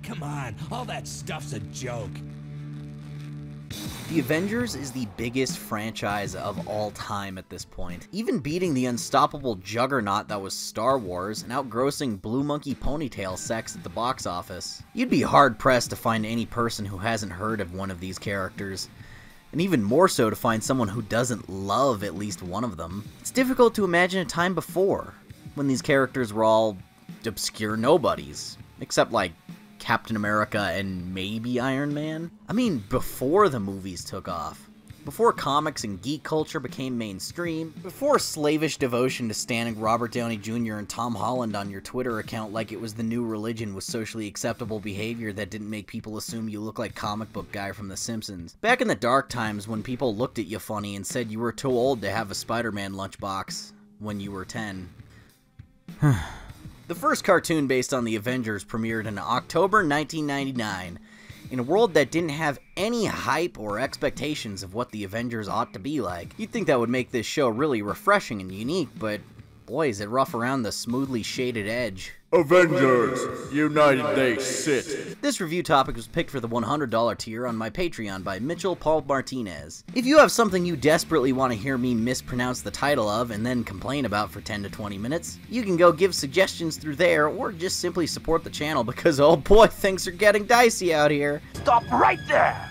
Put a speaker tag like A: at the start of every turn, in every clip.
A: come on, all that stuff's a joke.
B: The Avengers is the biggest franchise of all time at this point, even beating the unstoppable juggernaut that was Star Wars and outgrossing Blue Monkey Ponytail sex at the box office. You'd be hard-pressed to find any person who hasn't heard of one of these characters, and even more so to find someone who doesn't love at least one of them. It's difficult to imagine a time before, when these characters were all obscure nobodies, except like Captain America and maybe Iron Man? I mean, before the movies took off. Before comics and geek culture became mainstream. Before slavish devotion to standing Robert Downey Jr. and Tom Holland on your Twitter account like it was the new religion with socially acceptable behavior that didn't make people assume you look like comic book guy from The Simpsons. Back in the dark times when people looked at you funny and said you were too old to have a Spider-Man lunchbox when you were 10. The first cartoon based on the Avengers premiered in October 1999, in a world that didn't have any hype or expectations of what the Avengers ought to be like. You'd think that would make this show really refreshing and unique, but boy is it rough around the smoothly shaded edge.
C: Avengers, united they sit.
B: This review topic was picked for the $100 tier on my Patreon by Mitchell Paul Martinez. If you have something you desperately want to hear me mispronounce the title of and then complain about for 10 to 20 minutes, you can go give suggestions through there or just simply support the channel because oh boy, things are getting dicey out here.
D: Stop right there,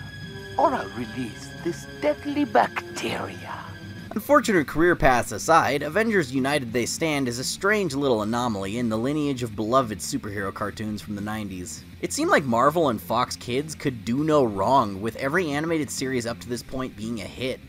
D: or I'll release this deadly bacteria.
B: Unfortunate career paths aside, Avengers United They Stand is a strange little anomaly in the lineage of beloved superhero cartoons from the 90s. It seemed like Marvel and Fox Kids could do no wrong, with every animated series up to this point being a hit,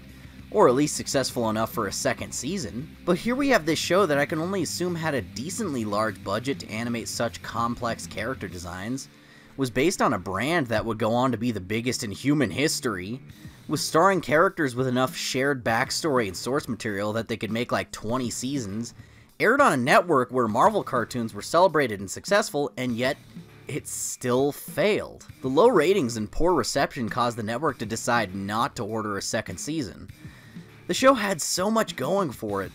B: or at least successful enough for a second season. But here we have this show that I can only assume had a decently large budget to animate such complex character designs, was based on a brand that would go on to be the biggest in human history, was starring characters with enough shared backstory and source material that they could make like 20 seasons, aired on a network where Marvel cartoons were celebrated and successful, and yet it still failed. The low ratings and poor reception caused the network to decide not to order a second season. The show had so much going for it,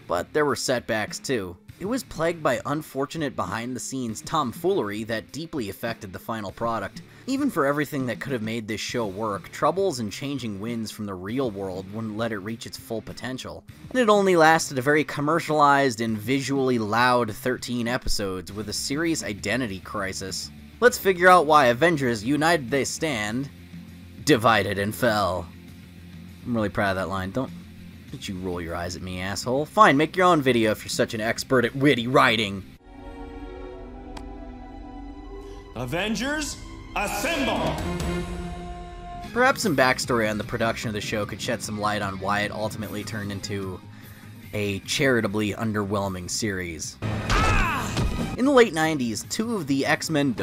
B: but there were setbacks too. It was plagued by unfortunate behind-the-scenes tomfoolery that deeply affected the final product. Even for everything that could have made this show work, troubles and changing winds from the real world wouldn't let it reach its full potential. And it only lasted a very commercialized and visually loud 13 episodes with a serious identity crisis. Let's figure out why Avengers United They Stand divided and fell. I'm really proud of that line. Don't you roll your eyes at me, asshole. Fine, make your own video if you're such an expert at witty writing.
A: Avengers, assemble!
B: Perhaps some backstory on the production of the show could shed some light on why it ultimately turned into a charitably underwhelming series. In the late 90s, two of the X-Men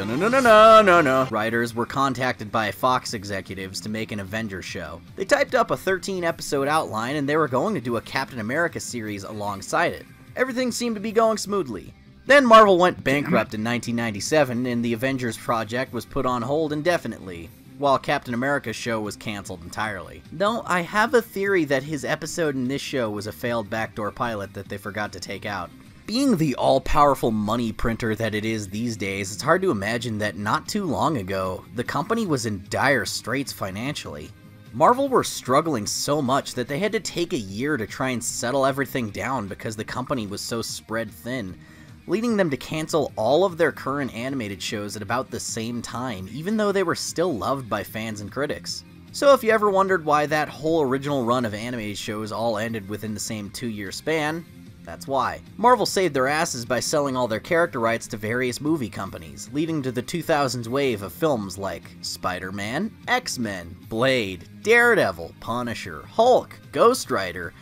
B: writers were contacted by Fox executives to make an Avengers show. They typed up a 13-episode outline and they were going to do a Captain America series alongside it. Everything seemed to be going smoothly. Then Marvel went bankrupt in 1997 and the Avengers project was put on hold indefinitely, while Captain America's show was cancelled entirely. Though I have a theory that his episode in this show was a failed backdoor pilot that they forgot to take out. Being the all-powerful money printer that it is these days, it's hard to imagine that not too long ago, the company was in dire straits financially. Marvel were struggling so much that they had to take a year to try and settle everything down because the company was so spread thin, leading them to cancel all of their current animated shows at about the same time, even though they were still loved by fans and critics. So if you ever wondered why that whole original run of animated shows all ended within the same 2-year span, that's why. Marvel saved their asses by selling all their character rights to various movie companies, leading to the 2000s wave of films like Spider-Man, X-Men, Blade, Daredevil, Punisher, Hulk, Ghost Rider,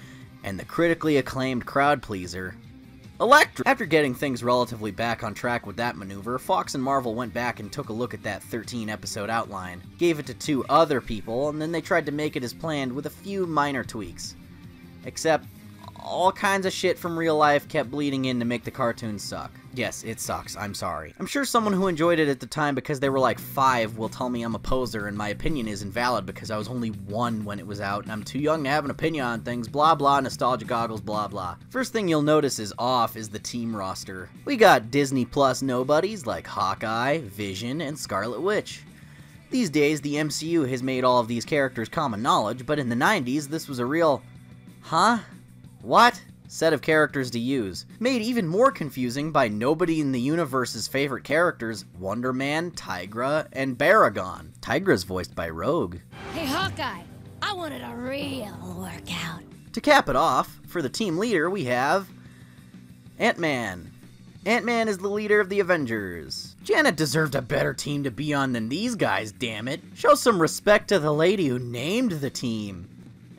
B: and the critically acclaimed crowd pleaser, Elektra. After getting things relatively back on track with that maneuver, Fox and Marvel went back and took a look at that 13-episode outline, gave it to 2 other people, and then they tried to make it as planned with a few minor tweaks. Except, all kinds of shit from real life kept bleeding in to make the cartoon suck. Yes, it sucks, I'm sorry. I'm sure someone who enjoyed it at the time because they were like 5 will tell me I'm a poser and my opinion is invalid because I was only 1 when it was out and I'm too young to have an opinion on things, blah blah, nostalgia goggles, blah blah. First thing you'll notice is off is the team roster. We got Disney Plus nobodies like Hawkeye, Vision, and Scarlet Witch. These days, the MCU has made all of these characters common knowledge, but in the 90s, this was a real, huh? What? Set of characters to use. Made even more confusing by nobody in the universe's favorite characters, Wonder Man, Tigra, and Baragon. Tigra's voiced by Rogue.
E: Hey Hawkeye, I wanted a real workout.
B: To cap it off, for the team leader, we have Ant-Man. Ant-Man is the leader of the Avengers. Janet deserved a better team to be on than these guys, damn it. Show some respect to the lady who named the team.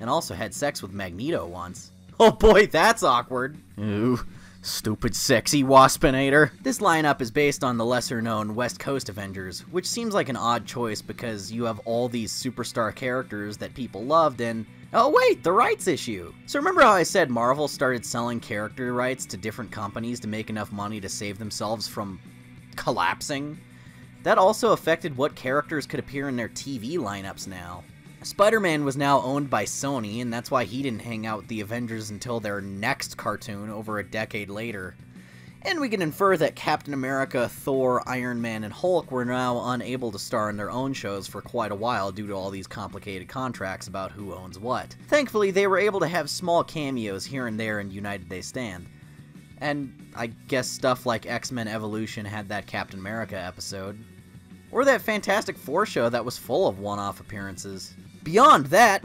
B: And also had sex with Magneto once. Oh boy, that's awkward. Ooh, stupid sexy Waspinator. This lineup is based on the lesser-known West Coast Avengers, which seems like an odd choice because you have all these superstar characters that people loved and... Oh wait, the rights issue! So remember how I said Marvel started selling character rights to different companies to make enough money to save themselves from collapsing? That also affected what characters could appear in their TV lineups now. Spider-Man was now owned by Sony, and that's why he didn't hang out with the Avengers until their next cartoon over a decade later. And we can infer that Captain America, Thor, Iron Man, and Hulk were now unable to star in their own shows for quite a while due to all these complicated contracts about who owns what. Thankfully, they were able to have small cameos here and there in United They Stand. And I guess stuff like X-Men Evolution had that Captain America episode. Or that Fantastic Four show that was full of one-off appearances. Beyond that,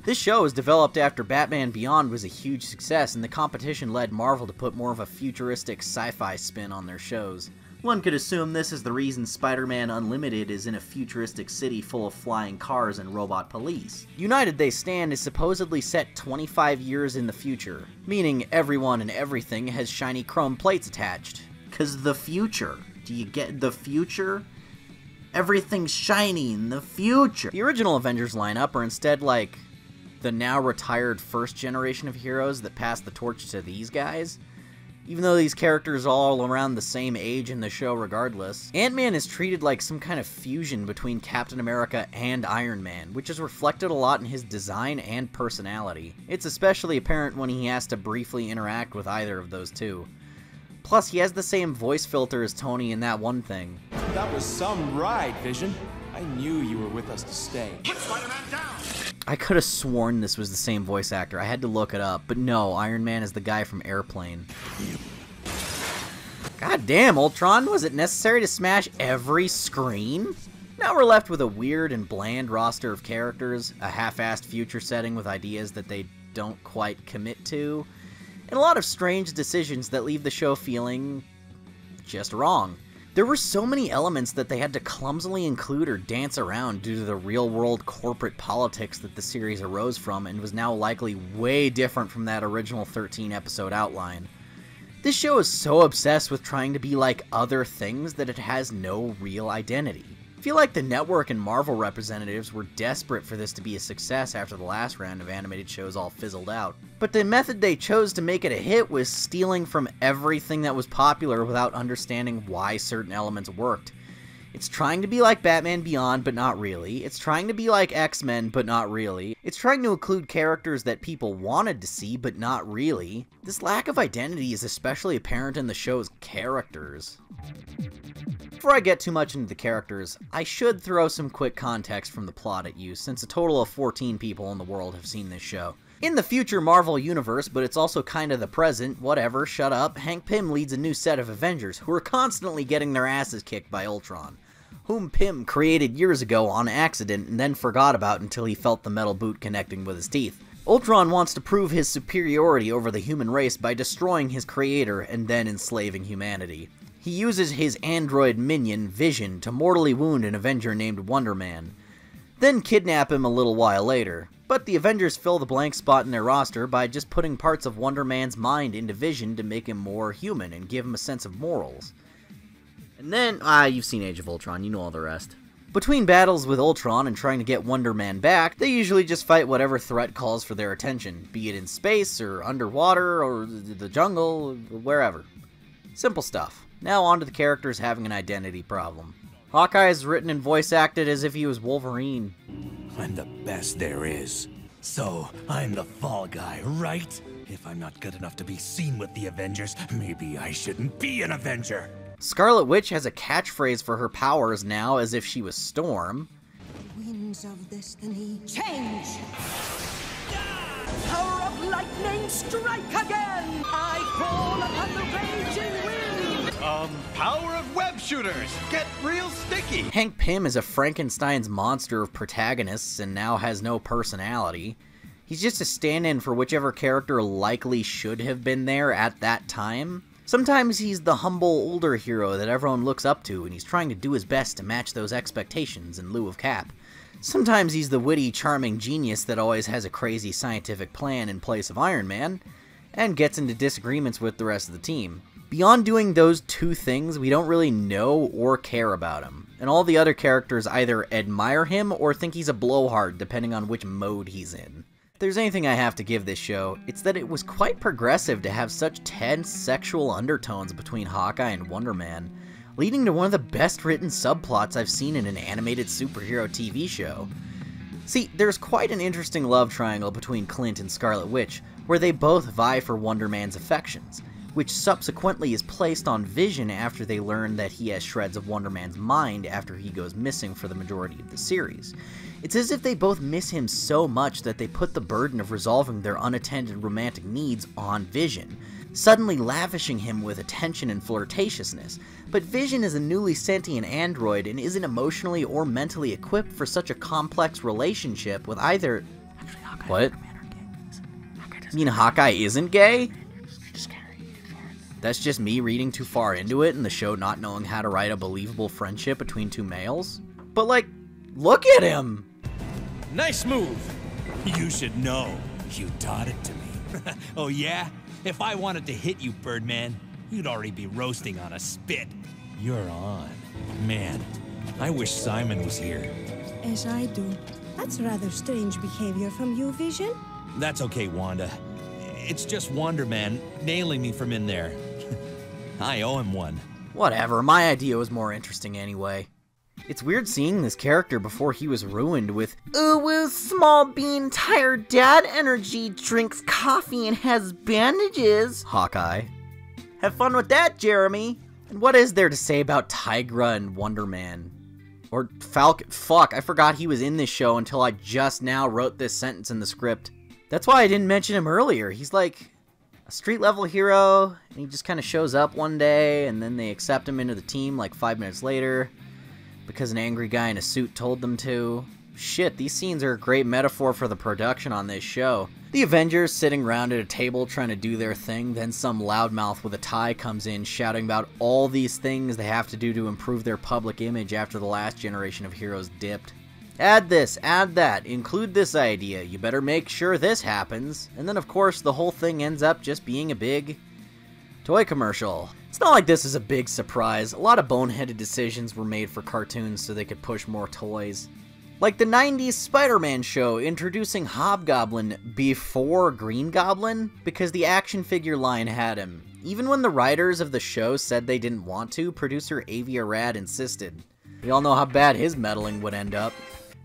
B: this show was developed after Batman Beyond was a huge success, and the competition led Marvel to put more of a futuristic sci-fi spin on their shows. One could assume this is the reason Spider-Man Unlimited is in a futuristic city full of flying cars and robot police. United They Stand is supposedly set 25 years in the future, meaning everyone and everything has shiny chrome plates attached. 'Cause the future. Do you get the future? Everything's shiny in the future. The original Avengers lineup are instead like the now retired first generation of heroes that passed the torch to these guys. Even though these characters are all around the same age in the show regardless. Ant-Man is treated like some kind of fusion between Captain America and Iron Man, which is reflected a lot in his design and personality. It's especially apparent when he has to briefly interact with either of those two. Plus, he has the same voice filter as Tony in that one thing.
A: That was some ride, Vision. I knew you were with us to stay.
F: Put Spider-Man down!
B: I could have sworn this was the same voice actor. I had to look it up. But no, Iron Man is the guy from Airplane. God damn, Ultron, was it necessary to smash every screen? Now we're left with a weird and bland roster of characters, a half-assed future setting with ideas that they don't quite commit to, and a lot of strange decisions that leave the show feeling just wrong. There were so many elements that they had to clumsily include or dance around due to the real-world corporate politics that the series arose from and was now likely way different from that original 13-episode outline. This show is so obsessed with trying to be like other things that it has no real identity. I feel like the network and Marvel representatives were desperate for this to be a success after the last round of animated shows all fizzled out. But the method they chose to make it a hit was stealing from everything that was popular without understanding why certain elements worked. It's trying to be like Batman Beyond, but not really. It's trying to be like X-Men, but not really. It's trying to include characters that people wanted to see, but not really. This lack of identity is especially apparent in the show's characters. Before I get too much into the characters, I should throw some quick context from the plot at you, since a total of 14 people in the world have seen this show. In the future Marvel universe, but it's also kinda the present, whatever, shut up, Hank Pym leads a new set of Avengers who are constantly getting their asses kicked by Ultron, whom Pym created years ago on accident and then forgot about until he felt the metal boot connecting with his teeth. Ultron wants to prove his superiority over the human race by destroying his creator and then enslaving humanity. He uses his android minion, Vision, to mortally wound an Avenger named Wonder Man, then kidnap him a little while later. But the Avengers fill the blank spot in their roster by just putting parts of Wonder Man's mind into Vision to make him more human and give him a sense of morals. And then, you've seen Age of Ultron, you know all the rest. Between battles with Ultron and trying to get Wonder Man back, they usually just fight whatever threat calls for their attention, be it in space, or underwater, or the jungle, or wherever. Simple stuff. Now on to the characters having an identity problem. Hawkeye is written and voice acted as if he was Wolverine.
F: I'm the best there is. So, I'm the fall guy, right? If I'm not good enough to be seen with the Avengers, maybe I shouldn't be an Avenger.
B: Scarlet Witch has a catchphrase for her powers now as if she was Storm.
G: Winds of destiny, change!
H: Power of lightning, strike again! I fall upon the raging wind!
I: Power of web shooters, get real sticky!
B: Hank Pym is a Frankenstein's monster of protagonists and now has no personality. He's just a stand-in for whichever character likely should have been there at that time. Sometimes he's the humble older hero that everyone looks up to and he's trying to do his best to match those expectations in lieu of Cap. Sometimes he's the witty, charming genius that always has a crazy scientific plan in place of Iron Man, and gets into disagreements with the rest of the team. Beyond doing those two things, we don't really know or care about him, and all the other characters either admire him or think he's a blowhard depending on which mode he's in. If there's anything I have to give this show, it's that it was quite progressive to have such tense sexual undertones between Hawkeye and Wonder Man, leading to one of the best written subplots I've seen in an animated superhero TV show. See, there's quite an interesting love triangle between Clint and Scarlet Witch, where they both vie for Wonder Man's affections, which subsequently is placed on Vision after they learn that he has shreds of Wonder Man's mind after he goes missing for the majority of the series. It's as if they both miss him so much that they put the burden of resolving their unattended romantic needs on Vision, suddenly lavishing him with attention and flirtatiousness. But Vision is a newly sentient android and isn't emotionally or mentally equipped for such a complex relationship with either... Actually, Hawkeye what? and Wonder Man are gay. You mean Hawkeye isn't gay? That's just me reading too far into it and the show not knowing how to write a believable friendship between two males? But like, look at him!
F: Nice move! You should know. You taught it to me. Oh yeah? If I wanted to hit you, Birdman, you'd already be roasting on a spit. You're on. Man, I wish Simon was here.
G: As I do. That's rather strange behavior from you, Vision.
F: That's okay, Wanda. It's just Wonder Man nailing me from in there. I owe him one.
B: Whatever, my idea was more interesting anyway. It's weird seeing this character before he was ruined with ooh, small bean tired dad energy, drinks coffee and has bandages. Hawkeye. Have fun with that, Jeremy. And what is there to say about Tigra and Wonder Man? Or Falcon? Fuck, I forgot he was in this show until I just now wrote this sentence in the script. That's why I didn't mention him earlier. He's like a street level hero, and he just kind of shows up one day, and then they accept him into the team like 5 minutes later, because an angry guy in a suit told them to. Shit, these scenes are a great metaphor for the production on this show. The Avengers sitting around at a table trying to do their thing, then some loudmouth with a tie comes in shouting about all these things they have to do to improve their public image after the last generation of heroes dipped. Add this, add that, include this idea, you better make sure this happens, and then of course the whole thing ends up just being a big toy commercial. It's not like this is a big surprise. A lot of boneheaded decisions were made for cartoons so they could push more toys. Like the 90s Spider-Man show introducing Hobgoblin before Green Goblin because the action figure line had him. Even when the writers of the show said they didn't want to, producer Avi Arad insisted. We all know how bad his meddling would end up.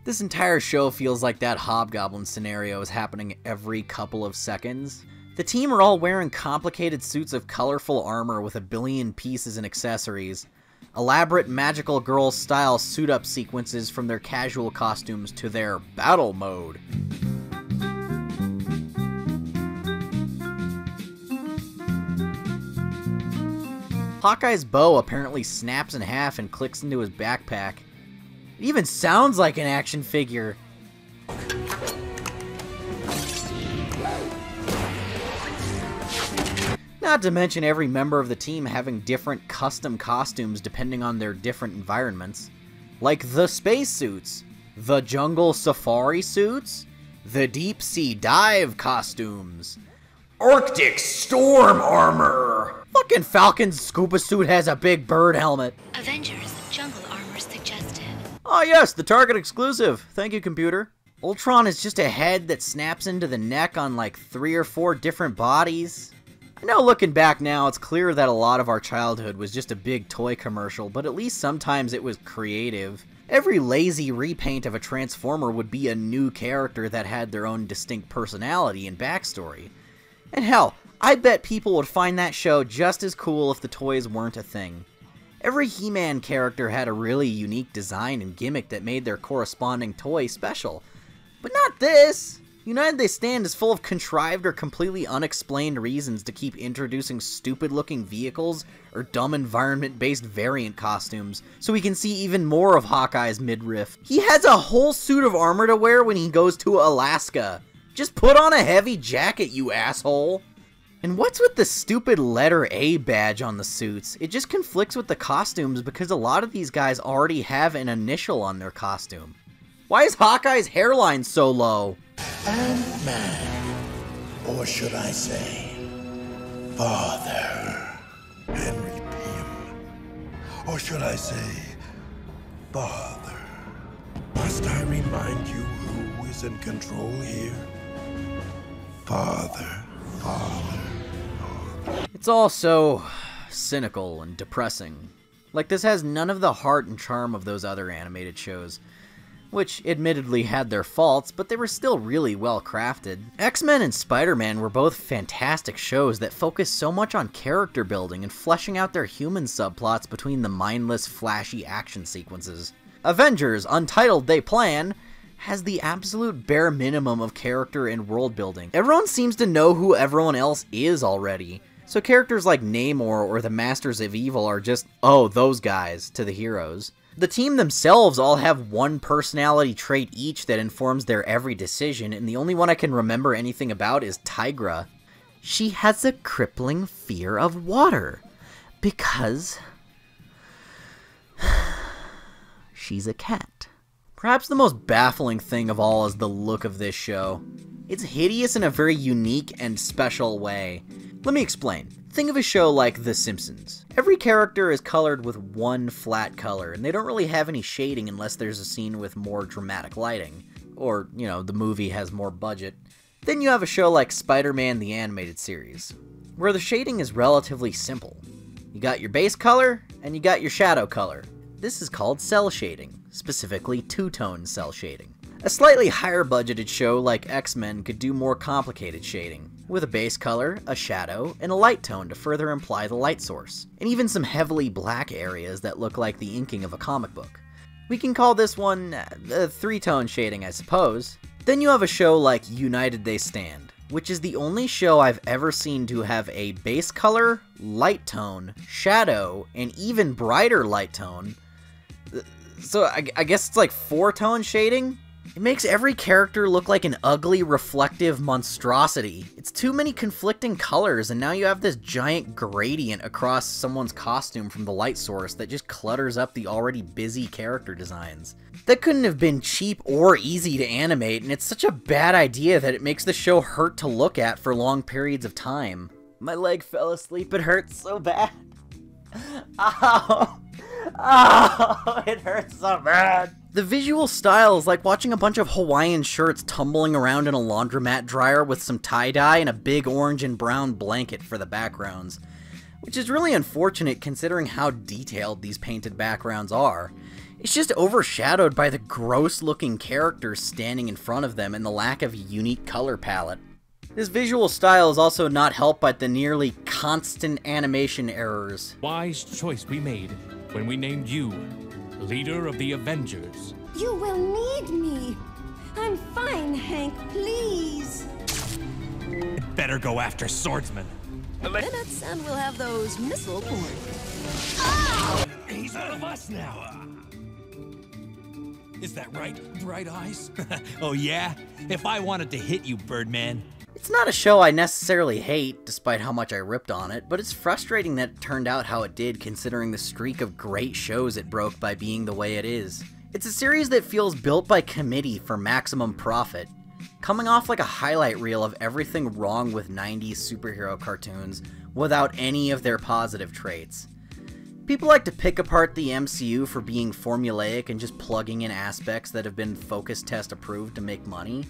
B: This entire show feels like that Hobgoblin scenario is happening every couple of seconds. The team are all wearing complicated suits of colorful armor with a billion pieces and accessories. Elaborate magical girl style suit-up sequences from their casual costumes to their battle mode. Hawkeye's bow apparently snaps in half and clicks into his backpack. It even sounds like an action figure. Not to mention every member of the team having different custom costumes depending on their different environments. Like the spacesuits, the jungle safari suits, the deep sea dive costumes, Arctic storm armor. Fucking Falcon's scuba suit has a big bird helmet.
E: Avengers, jungle armor suggested.
B: Oh yes, the Target exclusive. Thank you, computer. Ultron is just a head that snaps into the neck on like 3 or 4 different bodies. I know looking back now, it's clear that a lot of our childhood was just a big toy commercial, but at least sometimes it was creative. Every lazy repaint of a Transformer would be a new character that had their own distinct personality and backstory. And hell, I bet people would find that show just as cool if the toys weren't a thing. Every He-Man character had a really unique design and gimmick that made their corresponding toy special. But not this! United They Stand is full of contrived or completely unexplained reasons to keep introducing stupid-looking vehicles or dumb environment-based variant costumes, so we can see even more of Hawkeye's midriff. He has a whole suit of armor to wear when he goes to Alaska. Just put on a heavy jacket, you asshole! And what's with the stupid letter A badge on the suits? It just conflicts with the costumes because a lot of these guys already have an initial on their costume. Why is Hawkeye's hairline so low?
J: Ant-Man, or should I say, Father. Henry Pym, or should I say, Father. Must I remind you who is in control here? Father, Father, Father.
B: It's all so cynical and depressing. Like, this has none of the heart and charm of those other animated shows, which admittedly had their faults, but they were still really well crafted. X-Men and Spider-Man were both fantastic shows that focused so much on character building and fleshing out their human subplots between the mindless, flashy action sequences. Avengers, Untitled They Plan, has the absolute bare minimum of character and world building. Everyone seems to know who everyone else is already, so characters like Namor or the Masters of Evil are just, oh, those guys, to the heroes. The team themselves all have one personality trait each that informs their every decision, and the only one I can remember anything about is Tigra. She has a crippling fear of water, because she's a cat. Perhaps the most baffling thing of all is the look of this show. It's hideous in a very unique and special way. Let me explain. Think of a show like The Simpsons. Every character is colored with one flat color, and they don't really have any shading unless there's a scene with more dramatic lighting. Or, you know, the movie has more budget. Then you have a show like Spider-Man the Animated Series, where the shading is relatively simple. You got your base color, and you got your shadow color. This is called cell shading, specifically two-tone cell shading. A slightly higher budgeted show like X-Men could do more complicated shading, with a base color, a shadow, and a light tone to further imply the light source, and even some heavily black areas that look like the inking of a comic book. We can call this one three-tone shading, I suppose. Then you have a show like United They Stand, which is the only show I've ever seen to have a base color, light tone, shadow, and even brighter light tone. So I guess it's like four-tone shading? It makes every character look like an ugly, reflective monstrosity. It's too many conflicting colors, and now you have this giant gradient across someone's costume from the light source that just clutters up the already busy character designs. That couldn't have been cheap or easy to animate, and it's such a bad idea that it makes the show hurt to look at for long periods of time. My leg fell asleep, it hurts so bad. Ow! Oh, it hurts so bad. The visual style is like watching a bunch of Hawaiian shirts tumbling around in a laundromat dryer with some tie-dye and a big orange and brown blanket for the backgrounds, which is really unfortunate considering how detailed these painted backgrounds are. It's just overshadowed by the gross-looking characters standing in front of them and the lack of a unique color palette. This visual style is also not helped by the nearly constant animation errors.
F: Wise choice we made when we named you leader of the Avengers.
G: You will need me. I'm fine, Hank, please.
F: Better go after swordsman.
H: Minutes and we'll have those missile points.
F: Oh! He's out of us now. Is that right, Bright Eyes? Oh yeah? If I wanted to hit you, Birdman.
B: It's not a show I necessarily hate, despite how much I ripped on it, but it's frustrating that it turned out how it did considering the streak of great shows it broke by being the way it is. It's a series that feels built by committee for maximum profit, coming off like a highlight reel of everything wrong with 90s superhero cartoons without any of their positive traits. People like to pick apart the MCU for being formulaic and just plugging in aspects that have been focus test approved to make money.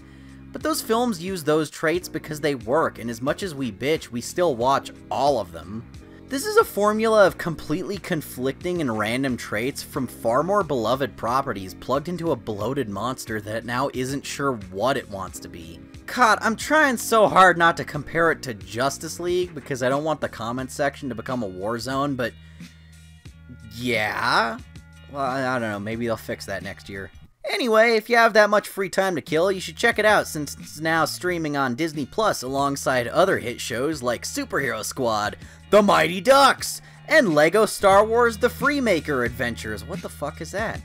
B: But those films use those traits because they work, and as much as we bitch, we still watch all of them. This is a formula of completely conflicting and random traits from far more beloved properties plugged into a bloated monster that now isn't sure what it wants to be. God, I'm trying so hard not to compare it to Justice League because I don't want the comment section to become a war zone, but yeah. Well, I don't know, maybe they'll fix that next year. Anyway, if you have that much free time to kill, you should check it out since it's now streaming on Disney Plus alongside other hit shows like Superhero Squad, The Mighty Ducks, and LEGO Star Wars The Freemaker Adventures. What the fuck is that?